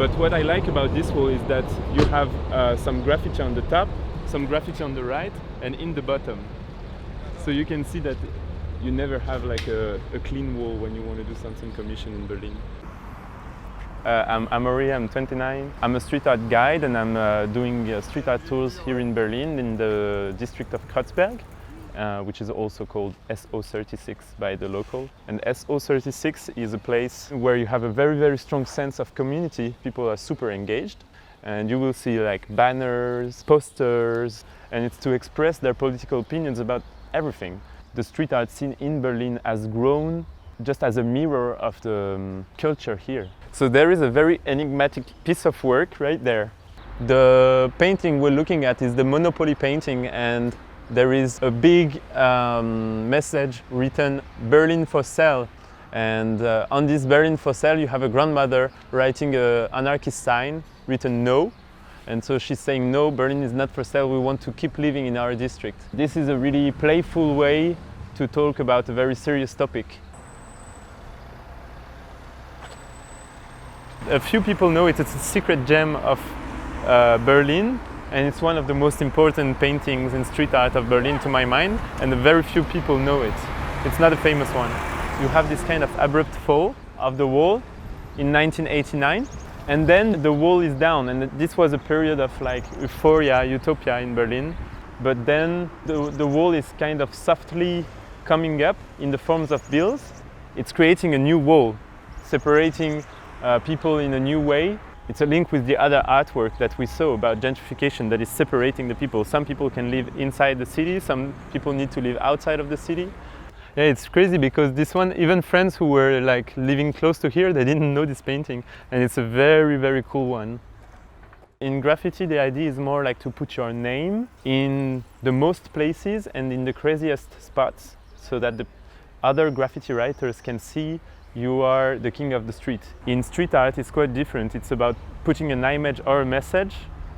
But what I like about this wall is that you have some graffiti on the top, some graffiti on the right, and in the bottom. So you can see that you never have like a clean wall when you want to do something commissioned in Berlin. I'm Amaury, I'm 29. I'm a street art guide and I'm doing street art tours here in Berlin in the district of Kreuzberg, which is also called SO36 by the local. And SO36 is a place where you have a very, very strong sense of community. People are super engaged and you will see like banners, posters, and it's to express their political opinions about everything. The street art scene in Berlin has grown just as a mirror of the culture here. So there is a very enigmatic piece of work right there. The painting we're looking at is the Monopoly painting, and there is a big message written "Berlin for sale." And on this Berlin for sale you have a grandmother writing an anarchist sign written "No." And so she's saying, no, Berlin is not for sale, we want to keep living in our district. This is a really playful way to talk about a very serious topic. A few people know it, it's a secret gem of Berlin, and it's one of the most important paintings in street art of Berlin to my mind, and very few people know it. It's not a famous one. You have this kind of abrupt fall of the wall in 1989, and then the wall is down, and this was a period of like euphoria, utopia in Berlin, but then the wall is kind of softly coming up in the forms of bills. It's creating a new wall, separating people in a new way. It's a link with the other artwork that we saw about gentrification that is separating the people. Some people can live inside the city, some people need to live outside of the city. Yeah, it's crazy because this one, even friends who were like living close to here, they didn't know this painting, and it's a very, very cool one. In graffiti, the idea is more like to put your name in the most places and in the craziest spots, so that the other graffiti writers can see you are the king of the street. In street art, it's quite different. It's about putting an image or a message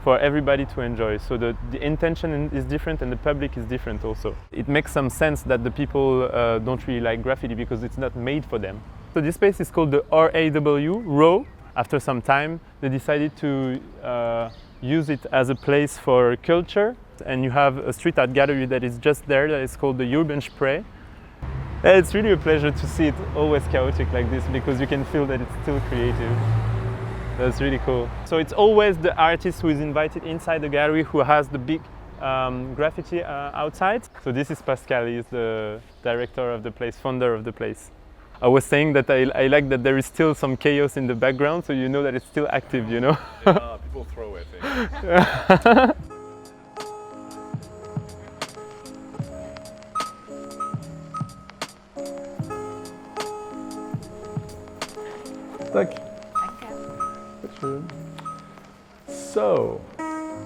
for everybody to enjoy. So the intention is different and the public is different also. It makes some sense that the people don't really like graffiti because it's not made for them. So this space is called the RAUM. After some time, they decided to use it as a place for culture. And you have a street art gallery that is just there that is called the Urban Spray. It's really a pleasure to see it always chaotic like this because you can feel that it's still creative. That's really cool. So it's always the artist who is invited inside the gallery who has the big graffiti outside. So this is Pascal, he's the director of the place, founder of the place. I was saying that I like that there is still some chaos in the background, so you know that it's still active, you know? Yeah, people throw it. Thank you. So,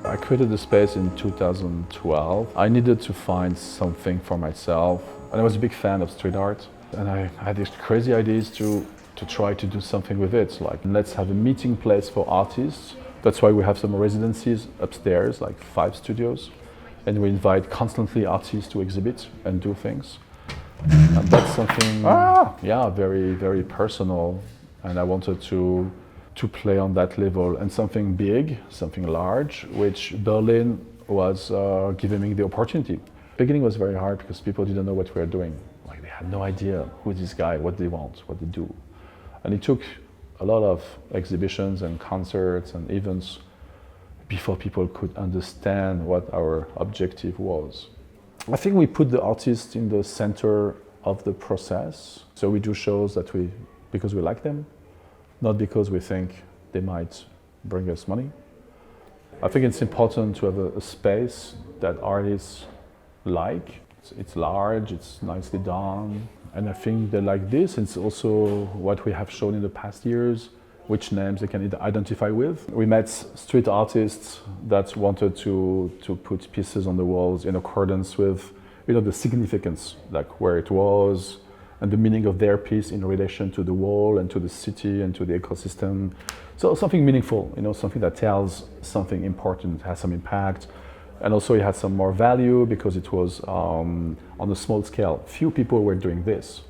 I created the space in 2012. I needed to find something for myself, and I was a big fan of street art. And I had these crazy ideas to try to do something with it, like let's have a meeting place for artists. That's why we have some residencies upstairs, like 5 studios, and we invite constantly artists to exhibit and do things. And that's something, yeah, very, very personal. And I wanted to play on that level, and something big, something large, which Berlin was giving me the opportunity. Beginning was very hard because people didn't know what we were doing. Like they had no idea who this guy, what they want, what they do. And it took a lot of exhibitions and concerts and events before people could understand what our objective was. I think we put the artist in the center of the process. So we do shows because we like them, not because we think they might bring us money. I think it's important to have a space that artists like. It's large, it's nicely done, and I think they like this. It's also what we have shown in the past years, which names they can identify with. We met street artists that wanted to put pieces on the walls in accordance with, the significance, like where it was, and the meaning of their piece in relation to the wall and to the city and to the ecosystem. So something meaningful, something that tells something important, has some impact, and also it had some more value because it was on a small scale. Few people were doing this.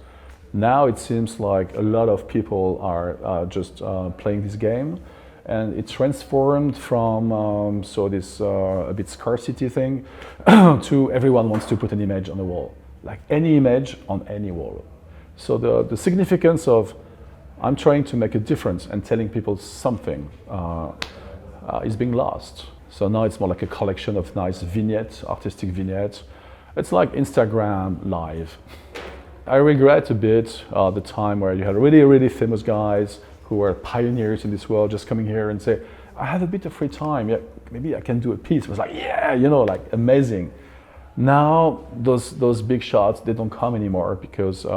Now it seems like a lot of people are just playing this game, and it transformed from so this a bit scarcity thing to everyone wants to put an image on the wall, like any image on any wall. So the significance of I'm trying to make a difference and telling people something is being lost. So now it's more like a collection of nice vignettes, artistic vignettes. It's like Instagram Live. I regret a bit the time where you had really famous guys who were pioneers in this world just coming here and say, I have a bit of free time, yeah, maybe I can do a piece. It was like, yeah, you know, like amazing. Now those big shots, they don't come anymore because they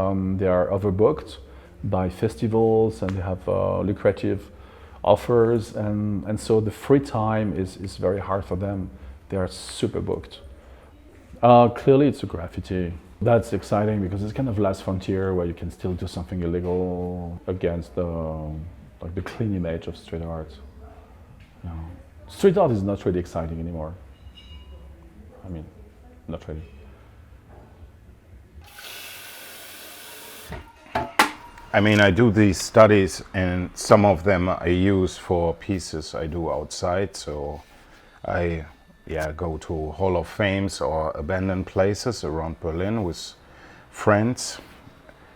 are overbooked by festivals and they have lucrative offers, and so the free time is very hard for them. They are super booked. Clearly it's a graffiti. That's exciting because it's kind of last frontier where you can still do something illegal against the clean image of street art. You know, street art is not really exciting anymore. I mean, not really. I mean, I do these studies and some of them I use for pieces I do outside. So I go to Hall of Fames or abandoned places around Berlin with friends.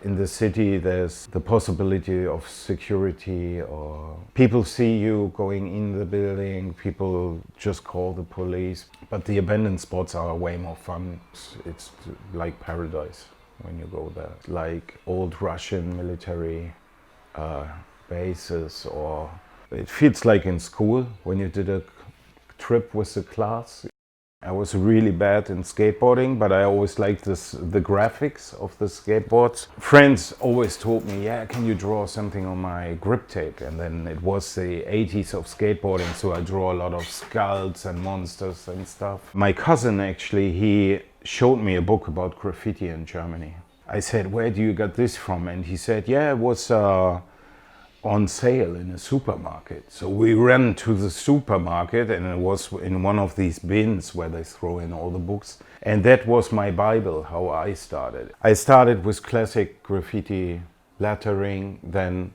In the city there's the possibility of security, or people see you going in the building, people just call the police. But the abandoned spots are way more fun. It's like paradise when you go there. Like old Russian military bases, or it feels like in school when you did a trip with the class. I was really bad in skateboarding, but I always liked the graphics of the skateboards. Friends always told me, yeah, can you draw something on my grip tape? And then it was the 80s of skateboarding, so I draw a lot of skulls and monsters and stuff. My cousin actually, he showed me a book about graffiti in Germany. I said, where do you get this from? And he said, yeah, it was on sale in a supermarket. So we ran to the supermarket and it was in one of these bins where they throw in all the books. And that was my Bible, how I started. I started with classic graffiti lettering, then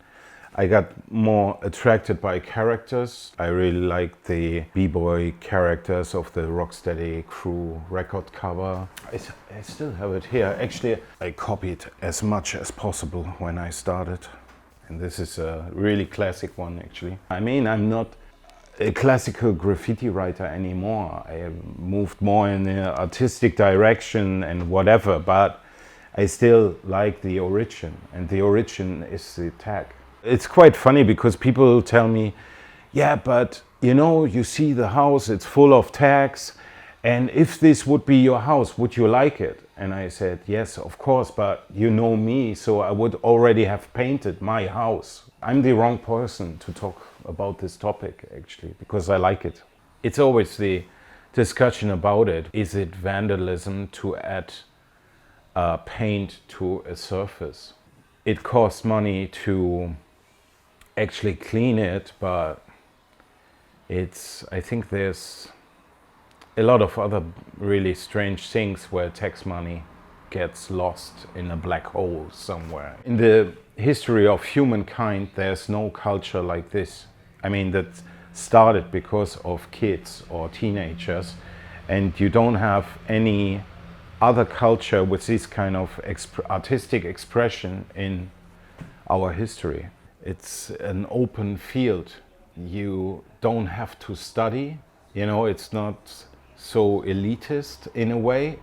I got more attracted by characters. I really liked the b-boy characters of the Rocksteady crew record cover. I still have it here. Actually, I copied as much as possible when I started. And this is a really classic one, actually. I mean, I'm not a classical graffiti writer anymore. I have moved more in the artistic direction and whatever, but I still like the origin, and the origin is the tag. It's quite funny because people tell me, yeah, but you know, you see the house, it's full of tags, and if this would be your house, would you like it? And I said, yes, of course, but you know me, so I would already have painted my house. I'm the wrong person to talk about this topic, actually, because I like it. It's always the discussion about it. Is it vandalism to add paint to a surface? It costs money to actually clean it, but I think there's a lot of other really strange things where tax money gets lost in a black hole somewhere. In the history of humankind, there's no culture like this. I mean, that started because of kids or teenagers, and you don't have any other culture with this kind of artistic expression in our history. It's an open field. You don't have to study, you know, it's not so elitist in a way,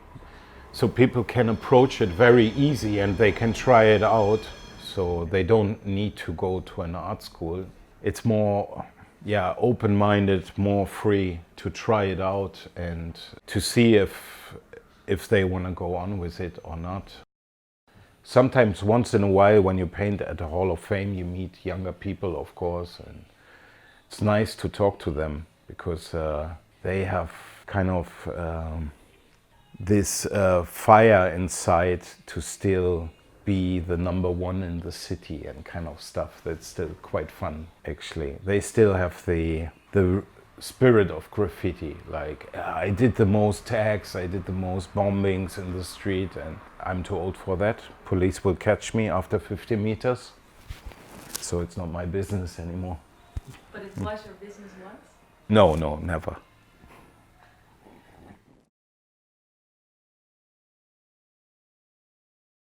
so people can approach it very easy and they can try it out, so they don't need to go to an art school. It's more open-minded, more free to try it out and to see if they want to go on with it or not. Sometimes once in a while when you paint at the Hall of Fame, you meet younger people, of course, and it's nice to talk to them because they have kind of this fire inside to still be the number one in the city and kind of stuff. That's still quite fun, actually. They still have the spirit of graffiti. Like, I did the most tags, I did the most bombings in the street, and I'm too old for that. Police will catch me after 50 meters, so it's not my business anymore. But it was your business once? No, no, never.